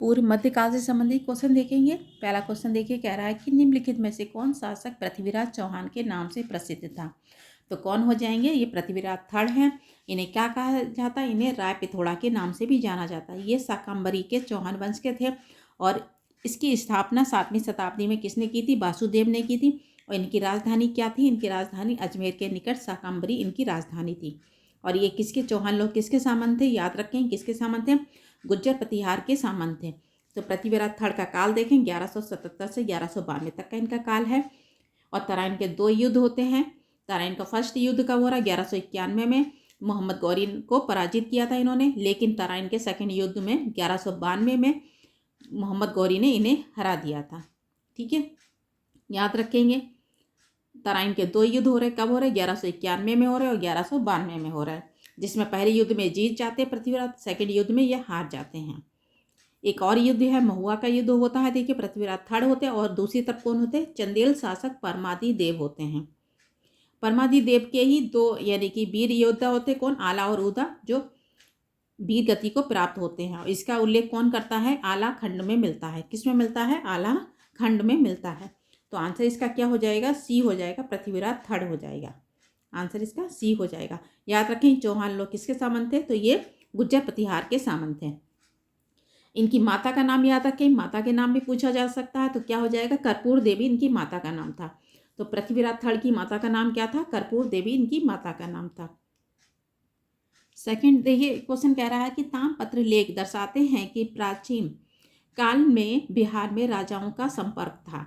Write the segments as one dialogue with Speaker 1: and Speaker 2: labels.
Speaker 1: पूर्व मध्यकाल से संबंधित क्वेश्चन देखेंगे। पहला क्वेश्चन देखिए, कह रहा है कि निम्नलिखित में से कौन शासक पृथ्वीराज चौहान के नाम से प्रसिद्ध था। तो कौन हो जाएंगे, ये पृथ्वीराज थर्ड हैं। इन्हें क्या कहा जाता है, इन्हें राय पिथौड़ा के नाम से भी जाना जाता है। ये शाकंभरी के चौहान वंश के थे और इसकी स्थापना 7वीं शताब्दी में किसने की थी, वासुदेव ने की थी। और इनकी राजधानी क्या थी, इनकी राजधानी अजमेर के निकट शाकंभरी इनकी राजधानी थी। और ये किसके, चौहान लोग किसके सामंत थे, याद रखें किसके सामंत थे, गुज्जर प्रतिहार के सामंत थे। तो पृथ्वीराज थर्ड का काल देखें, 1177 से 1192 तक का इनका काल है। और तराइन के 2 युद्ध होते हैं। तराइन का फर्स्ट युद्ध कब हो रहा है, 1191 में मोहम्मद गौरी को पराजित किया था इन्होंने। लेकिन तराइन के सेकंड युद्ध में 1192 में मोहम्मद गौरी ने इन्हें हरा दिया था। ठीक है, याद रखेंगे। तराइन के 2 युद्ध हो रहे, कब हो रहे, 1191 में हो रहे और 1192 में हो रहा है। जिसमें पहले युद्ध में जीत जाते हैं पृथ्वीराज, सेकंड युद्ध में ये हार जाते हैं। एक और युद्ध है, महुआ का युद्ध होता है। देखिए, पृथ्वीराज थर्ड होते हैं और दूसरी तरफ कौन होते हैं, चंदेल शासक परमादी देव होते हैं। परमादी देव के ही 2 यानी कि वीर योद्धा होते हैं, कौन, आला और उदा, जो वीर गति को प्राप्त होते हैं। और इसका उल्लेख कौन करता है, आला खंड में मिलता है। किस में मिलता है, आला खंड में मिलता है। तो आंसर इसका क्या हो जाएगा, सी हो जाएगा, पृथ्वीराज थर्ड हो जाएगा। आंसर इसका सी हो जाएगा। याद रखें, चौहान लोग किसके सामंत थे, तो ये गुज्जर प्रतिहार के सामंत थे। इनकी माता का नाम याद रखें, माता के नाम भी पूछा जा सकता है। तो क्या हो जाएगा, कर्पूर देवी इनकी माता का नाम था। तो पृथ्वीराज थर्ड की माता का नाम क्या था, कर्पूर देवी इनकी माता का नाम था। सेकंड देखिए, क्वेश्चन कह रहा है कि ताम्रपत्र लेख दर्शाते हैं कि प्राचीन काल में बिहार में राजाओं का संपर्क था।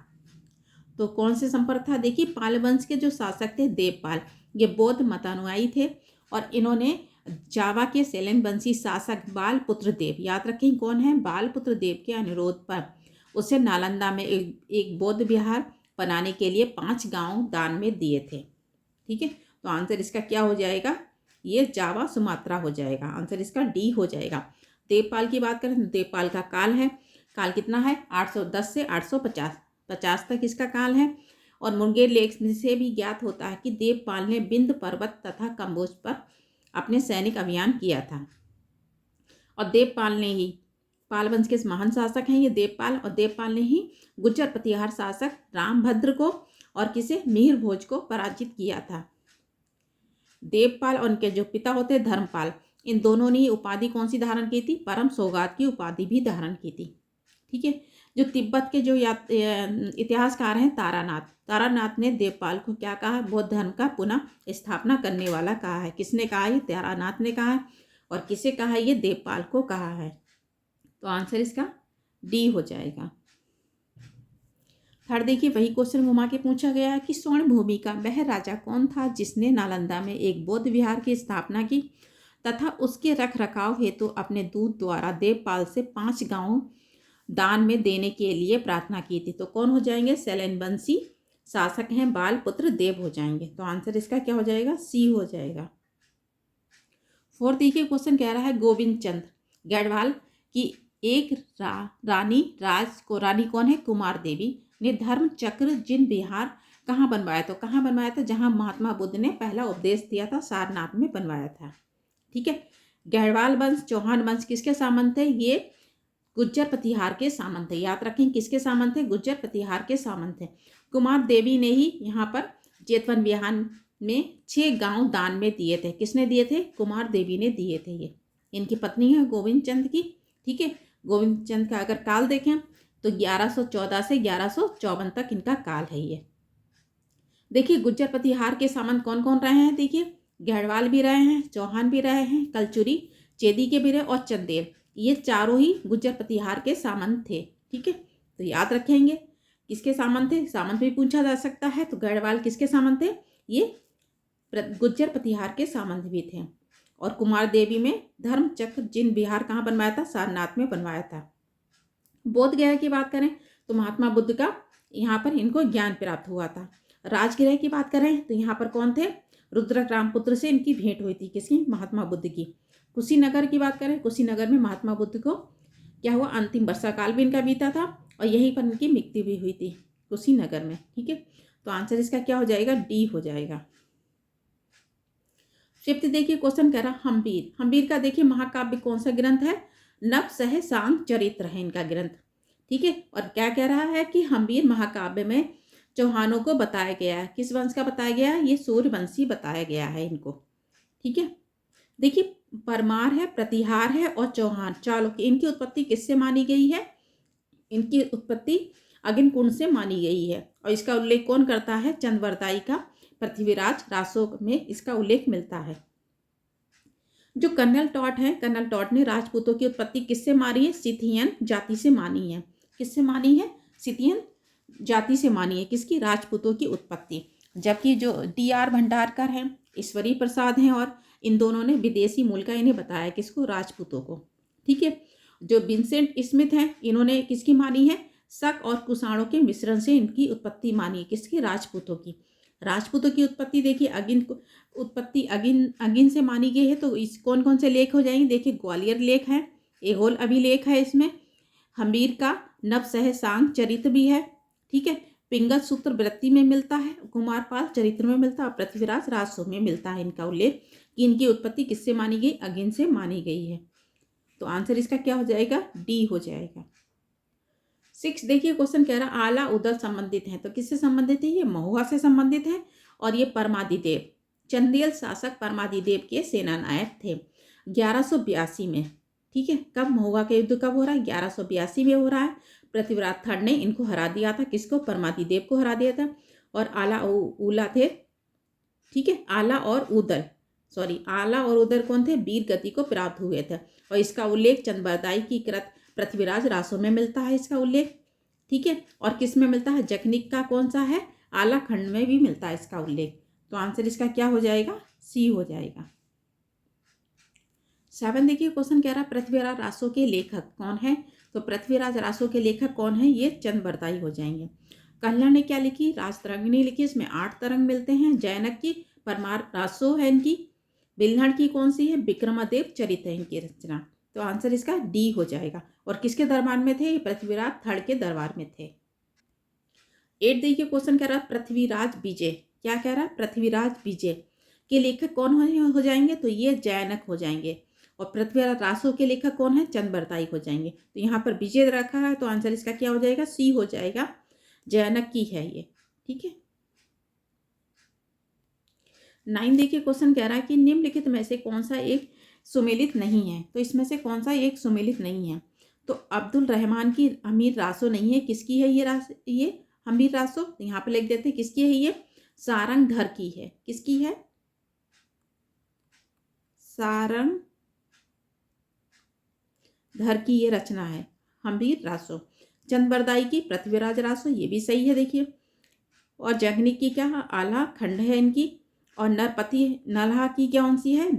Speaker 1: तो कौन से संपर्क था, देखिए पाल वंश के जो शासक थे देवपाल, ये बौद्ध मतानुयायी थे और इन्होंने जावा के सेलन वंशी शासक बालपुत्र देव, याद रखें कौन है, बालपुत्र देव के अनुरोध पर उसे नालंदा में एक बौद्ध विहार बनाने के लिए 5 गांव दान में दिए थे। ठीक है, तो आंसर इसका क्या हो जाएगा, ये जावा सुमात्रा हो जाएगा। आंसर इसका डी हो जाएगा। देवपाल की बात करें तो देवपाल का काल है, काल कितना है, 810 से 850 तक इसका काल है। और मुंगेर लेख से भी ज्ञात होता है कि देवपाल ने बिंद पर्वत तथा कम्बोज पर अपने सैनिक अभियान किया था। और देवपाल ने ही, पाल वंश के महान शासक हैं ये देवपाल, और देवपाल ने ही गुज्जर प्रतिहार शासक रामभद्र को और किसे, मिहिर भोज को पराजित किया था। देवपाल और उनके जो पिता होते धर्मपाल, इन दोनों ने ही उपाधि कौन सी धारण की थी, परम सौगात की उपाधि भी धारण की थी। ठीक है, जो तिब्बत के जो इतिहासकार हैं तारानाथ ने देवपाल को क्या कहा, बौद्ध धर्म का पुनः स्थापना करने वाला कहा है। किसने कहा, ये तारानाथ ने कहा है। और किसे कहा, ये देवपाल को कहा है। तो आंसर इसका डी हो जाएगा। थर्ड देखिए, वही क्वेश्चन घुमा के पूछा गया है कि स्वर्ण भूमि का वह राजा कौन था जिसने नालंदा में एक बौद्ध विहार की स्थापना की तथा उसके रख रखाव हेतु अपने दूत द्वारा देवपाल से 5 गांव दान में देने के लिए प्रार्थना की थी। तो कौन हो जाएंगे, सेलन वंशी शासक हैं बालपुत्र देव हो जाएंगे। तो आंसर इसका क्या हो जाएगा, सी हो जाएगा। फोर्थ देखिए, क्वेश्चन कह रहा है गोविंद चंद गढ़वाल की एक रानी कौन है, कुमार देवी ने धर्म चक्र जिन विहार कहाँ बनवाया, तो कहाँ बनवाया था, जहाँ महात्मा बुद्ध ने पहला उपदेश दिया था, सारनाथ में बनवाया था। ठीक है, गढ़वाल वंश चौहान वंश किसके सामंत थे, ये गुज्जर प्रतिहार के सामंत थे। याद रखें किसके सामंत थे, गुज्जर प्रतिहार के सामंत थे। कुमार देवी ने ही यहाँ पर जेतवन विहार में 6 गांव दान में दिए थे। किसने दिए थे, कुमार देवी ने दिए थे। ये इनकी पत्नी है गोविंद चंद की। ठीक है, गोविंद चंद का अगर काल देखें तो 1114 से 1154 तक इनका काल है। ये देखिए, गुज्जर प्रतिहार के सामंत कौन कौन रहे हैं, देखिए गढ़वाल भी रहे हैं, चौहान भी रहे हैं, कलचुरी चेदी के भी रहे और चंदेल, ये चारों ही गुज्जर प्रतिहार के सामंत थे। ठीक है, तो याद रखेंगे किसके सामंत थे, सामंत भी पूछा जा सकता है। तो गढ़वाल किसके सामंत थे, ये गुज्जर प्रतिहार के सामंत भी थे। और कुमार देवी में धर्म चक्र जिन विहार कहाँ बनवाया था, सारनाथ में बनवाया था। बोध गया की बात करें तो महात्मा बुद्ध का यहाँ पर इनको ज्ञान प्राप्त हुआ था। राजगृह की बात करें तो यहाँ पर कौन थे, रुद्रक रामपुत्र से इनकी भेंट हुई थी, किसकी, महात्मा बुद्ध की। कुशीनगर की बात करें, कुशीनगर में महात्मा बुद्ध को क्या हुआ, अंतिम वर्षा काल भी इनका बीता था और यहीं पर इनकी मृत्यु भी हुई थी, कुशीनगर में। ठीक है, तो आंसर इसका क्या हो जाएगा, डी हो जाएगा। फिफ्थ देखिए, क्वेश्चन कह रहा हम्बीर का देखिए महाकाव्य कौन सा ग्रंथ है, नव सह सांग चरित्र है इनका ग्रंथ। ठीक है, और क्या कह रहा है कि हम्बीर महाकाव्य में चौहानों को बताया गया है। किस वंश का बताया गया है? ये सूर्यवंशी बताया गया है इनको। ठीक है, देखिए परमार है, प्रतिहार है और चौहान, चालुक्य, इनकी उत्पत्ति किससे मानी गई है? इनकी उत्पत्ति अग्निकुंड से मानी गई है। और इसका उल्लेख कौन करता है? चंद्रवरदाई का पृथ्वीराज रासो में इसका उल्लेख मिलता है। जो कर्नल टॉट है, कर्नल टॉट ने राजपूतों की उत्पत्ति किससे मानी है? सिथियन जाति से मानी है। किससे मानी है? सिथियन जाति से मानी है किसकी? राजपूतों की उत्पत्ति। जबकि जो टी.आर. भंडारकर हैं, ईश्वरी प्रसाद हैं, और इन दोनों ने विदेशी मूल का इन्हें बताया, किसको? राजपूतों को। ठीक है, जो विंसेंट स्मिथ हैं, इन्होंने किसकी मानी है? शक और कुषाणों के मिश्रण से इनकी उत्पत्ति मानी है, किसकी? राजपूतों की। राजपूतों की उत्पत्ति देखिए उत्पत्ति अगिन से मानी गई है। तो इस कौन कौन से लेख हो जाएंगे? देखिए ग्वालियर लेख है, एहोल अभिलेख है, इसमें हम्बीर का नव सह सांग चरित्र भी है। ठीक है, पिंगल सूत्र वृत्ति में मिलता है, कुमारपाल चरित्र में मिलता है, और पृथ्वीराज राजसो में मिलता है इनका उल्लेख कि इनकी उत्पत्ति किससे मानी गई? अगिन से मानी गई है। तो आंसर इसका क्या हो जाएगा? डी हो जाएगा। 6 देखिए क्वेश्चन कह रहा आला उदल संबंधित है। तो किससे संबंधित है? ये महुआ से संबंधित है, और ये परमादिदेव, चंदेल शासक परमादिदेव के सेनानायक थे 1182 में। ठीक है, कब महुआ का युद्ध कब हो रहा है? 1182 में हो रहा है। पृथ्वीराज थर्ड ने इनको हरा दिया था, किसको? परमादिदेव को हरा दिया था। और आला उला थे। ठीक है, आला और उदल कौन थे? वीर गति को प्राप्त हुए थे। और इसका उल्लेख चंद्रबरदाई की कृत पृथ्वीराज रासो में मिलता है इसका उल्लेख। ठीक है, और किस में मिलता है? जखनिक का कौन सा है? आला खंड में भी मिलता है इसका उल्लेख। तो आंसर इसका क्या हो जाएगा? सी हो जाएगा। 7 देखिए क्वेश्चन कह रहा पृथ्वीराज रासो के लेखक कौन है? तो पृथ्वीराज रासो के लेखक कौन है? ये चंद्रबरदाई हो जाएंगे। कल्हड़ ने क्या लिखी? राजतरंगिणी लिखी, इसमें 8 तरंग मिलते हैं। जैनक की परमार रासो है इनकी। बिल्हड़ की कौन सी है? विक्रमादेव चरित है इनकी रचना। तो आंसर इसका डी हो जाएगा। और किसके दरबार में थे? पृथ्वीराज थर्ड के दरबार में थे। 8 देखिए क्वेश्चन कह रहा पृथ्वीराज विजय, क्या कह रहा है? पृथ्वीराज विजय के लेखक कौन हो जाएंगे? तो ये जैनक हो जाएंगे। और पृथ्वीराज रासो के लेखक कौन है? चंद्रबरदाई हो जाएंगे। तो यहाँ पर विजय रखा है, तो आंसर इसका क्या हो जाएगा? सी हो जाएगा, जैनक की है ये। ठीक है, 9 देखिए क्वेश्चन कह रहा है कि निम्नलिखित में से कौन सा एक सुमेलित नहीं है? तो इसमें से कौन सा एक सुमेलित नहीं है? तो अब्दुल रहमान की हमीर रासो नहीं है, किसकी है ये हमीर रासो? तो यहाँ पे लिख देते हैं किसकी है ये? सारंगधर की है। किसकी है? सारंगधर की ये रचना है हमीर रासो। चंद्रबरदाई की पृथ्वीराज रासो, ये भी सही है देखिए। और जगनी की क्या? आला खंड है इनकी। और नरपति नल्हा की कौन सी है?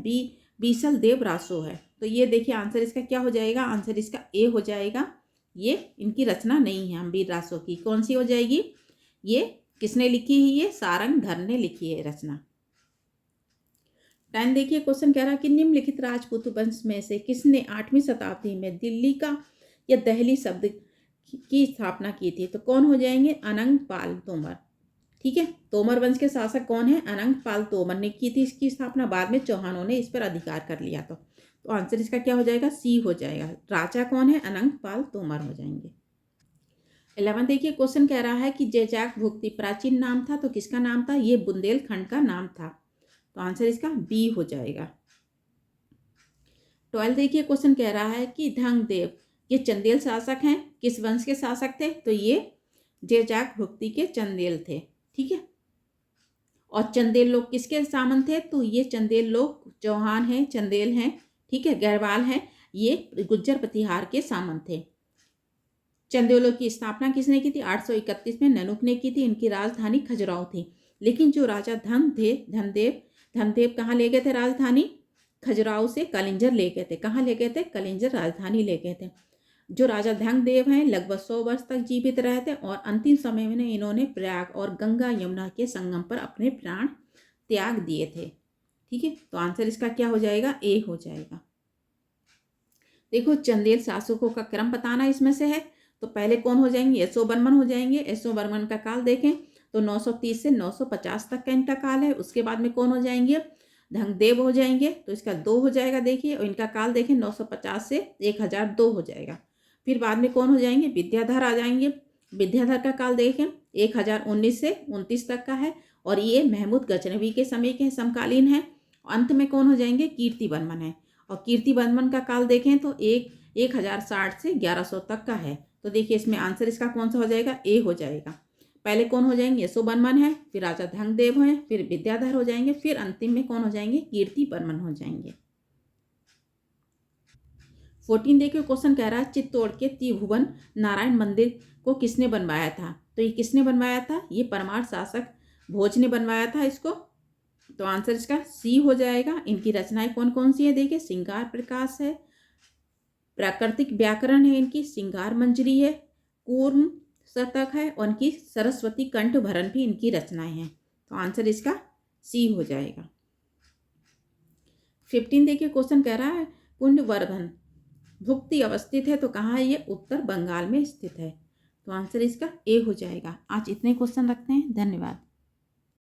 Speaker 1: बीसल देव रासो है। तो ये देखिए आंसर इसका क्या हो जाएगा? आंसर इसका ए हो जाएगा। ये इनकी रचना नहीं है हम्बीर रासो की। कौन सी हो जाएगी? ये किसने लिखी है? ये सारंगधर ने लिखी है रचना। 10 देखिए क्वेश्चन कह रहा है कि निम्नलिखित राजपूत वंश में से किसने 8वीं शताब्दी में दिल्ली का या दहली शब्द की स्थापना की थी? तो कौन हो जाएंगे? अनंग पाल तोमर। ठीक है, तोमर वंश के शासक कौन है? अनंग पाल तोमर ने की थी इसकी स्थापना। बाद में चौहानों ने इस पर अधिकार कर लिया था। तो आंसर इसका क्या हो जाएगा? सी हो जाएगा। राजा कौन है? अनंग पाल तोमर हो जाएंगे। 11 देखिए क्वेश्चन कह रहा है कि जैजाक भुक्ति प्राचीन नाम था, तो किसका नाम था? ये बुंदेलखंड का नाम था। तो आंसर इसका बी हो जाएगा। 12 देखिए क्वेश्चन कह रहा है कि धंगदेव ये चंदेल शासक हैं, किस वंश के शासक थे? तो ये जैजाक भुक्ति के चंदेल थे। ठीक है, और चंदेल लोग किसके सामंत थे? तो ये चंदेल लोग चौहान हैं, चंदेल हैं, ठीक है, गढ़वाल हैं, ये गुज्जर प्रतिहार के सामंत थे। चंदेलों की स्थापना किसने की थी? 831 में ननुक ने की थी। इनकी राजधानी खजुराहो थी। लेकिन जो राजा धनदेव कहाँ ले गए थे राजधानी? खजुराहो से कलिंजर ले गए थे। कहाँ ले गए थे? कलिंजर राजधानी ले गए थे। जो राजा धनदेव हैं लगभग 100 वर्ष तक जीवित रहे थे, और अंतिम समय में इन्होंने प्रयाग और गंगा यमुना के संगम पर अपने प्राण त्याग दिए थे। ठीक है, तो आंसर इसका क्या हो जाएगा? ए हो जाएगा। देखो चंदेल शासकों का क्रम बताना इसमें से है। तो पहले कौन हो जाएंगे? यशोवर्मन हो जाएंगे। यशोवर्मन का काल देखें तो 930 से 950 तक का इनका काल है। उसके बाद में कौन हो जाएंगे? धंगदेव हो जाएंगे तो इसका 2 हो जाएगा देखिए, और इनका काल देखें 950 से 1002 हो जाएगा। फिर बाद में कौन हो जाएंगे, विद्याधर आ जाएंगे। विद्याधर का काल देखें 1019 से 29 तक का है, और ये महमूद गजनवी के समय के समकालीन है। अंत में कौन हो जाएंगे, कीर्तिवर्मन है, और कीर्तिवर्मन का काल देखें तो 1060 से 1100 तक का है। तो देखिए इसमें आंसर इसका कौन सा हो जाएगा, ए हो जाएगा। पहले कौन हो जाएंगे, यशोवर्मन है, फिर राजा धनदेव हैं, फिर विद्याधर हो जाएंगे, फिर अंतिम में कौन हो जाएंगे, कीर्तिवर्मन हो जाएंगे। 14 देखिए क्वेश्चन कह रहा है चित्तौड़ के त्रिभुवन नारायण मंदिर को किसने बनवाया था। तो ये किसने बनवाया था, ये परमार शासक भोज ने बनवाया था इसको। तो आंसर इसका सी हो जाएगा। इनकी रचनाएं कौन कौन सी है देखिए, श्रृंगार प्रकाश है, प्राकृतिक व्याकरण है, इनकी श्रृंगार मंजरी है, कूर्म शतक है, और इनकी सरस्वती कंठ भरण भी इनकी रचनाएं हैं। तो आंसर इसका सी हो जाएगा। 15 देखिए क्वेश्चन कह रहा है पुण्यवर्धन भुक्ति अवस्थित है, तो कहाँ है ये, उत्तर बंगाल में स्थित है। तो आंसर इसका ए हो जाएगा। आज इतने क्वेश्चन रखते हैं, धन्यवाद।